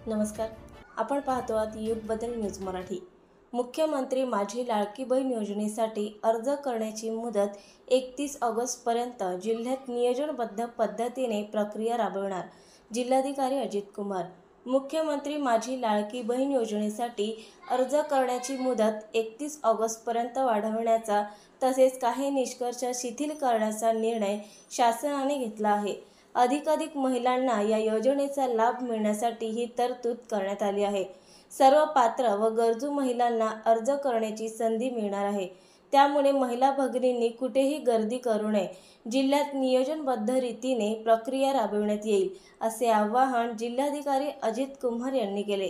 नमस्कार. आपण पाहतो आहात युग बदल न्यूज मराठी. मुख्यमंत्री माझी लाडकी बहीण योजनेसाठी अर्ज करण्याची मुदत 31 ऑगस्टपर्यंत जिल्ह्यात नियोजनबद्ध पद्धतीने प्रक्रिया राबवणार. जिल्हाधिकारी अजित कुमार. मुख्यमंत्री माझी लाडकी बहीण योजनेसाठी अर्ज करण्याची मुदत 31 ऑगस्टपर्यंत वाढवण्याचा तसेच काही निष्कर्ष शिथिल करण्याचा निर्णय शासनाने घेतला आहे. अधिकाधिक महिलांना या योजनेचा लाभ मिळण्यासाठी ही तरतूद करण्यात आली आहे. सर्व पात्र व गरजू महिलांना अर्ज करण्याची संधी मिळणार आहे. त्यामुळे महिला भगिनींनी कुठेही गर्दी करू नये. जिल्ह्यात नियोजनबद्ध रीतीने प्रक्रिया राबविण्यात येईल, असे आवाहन जिल्हाधिकारी अजित कुमार यांनी केले.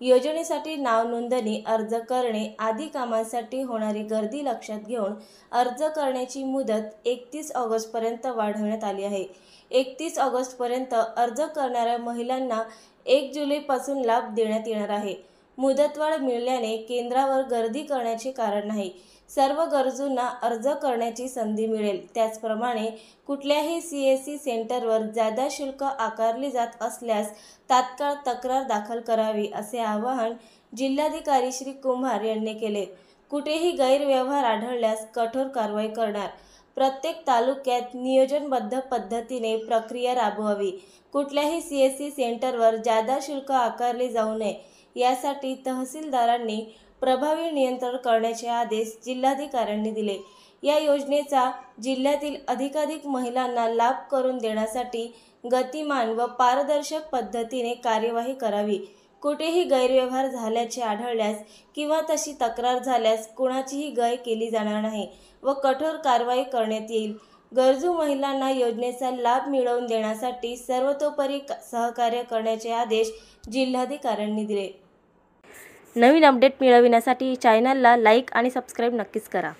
योजनेसाठी नाव नोंदणी, अर्ज करणे आदी कामांसाठी होणारी गर्दी लक्षात घेऊन अर्ज करण्याची मुदत 31 ऑगस्टपर्यंत वाढवण्यात आली आहे. 31 ऑगस्टपर्यंत अर्ज करणाऱ्या महिलांना 1 जुलैपासून लाभ देण्यात येणार आहे. मुदतवाढ मिळाल्याने केंद्रावर गर्दी करण्याचे कारण नाही. सर्व गरजूंना अर्ज करण्याची संधी मिळेल. त्याचप्रमाणे कुठल्याही CSC सेंटरवर जादा शुल्क आकारले जात असल्यास तात्काळ तक्रार दाखल करावी, असे आवाहन जिल्हाधिकारी श्री कुमार यांनी केले. कुठेही गैरव्यवहार आढळल्यास कठोर कारवाई करणार. प्रत्येक तालुक्यात नियोजनबद्ध पद्धतीने प्रक्रिया राबवावी. कुठल्याही CSC सेंटरवर जादा शुल्क आकारले जाऊ नये, यासाठी तहसीलदारांनी प्रभावी नियंत्रण करण्याचे आदेश जिल्हाधिकाऱ्यांनी दिले. या योजनेचा जिल्ह्यातील अधिकाधिक महिलांना लाभ करून देण्यासाठी गतिमान व पारदर्शक पद्धतीने कार्यवाही करावी. कुठेही गैरव्यवहार झाल्याचे आढळल्यास किंवा तशी तक्रार झाल्यास कुणाचीही गय केली जाणार नाही व कठोर कारवाई करण्यात येईल. गरजू महिलांना योजनेचा लाभ मिळवून देण्यासाठी सर्वतोपरी सहकार्य करण्याचे आदेश जिल्हाधिकाऱ्यांनी दिले. नवीन अपडेट मिळविण्यासाठी चॅनलला लाईक आणि सबस्क्राईब नक्कीच करा.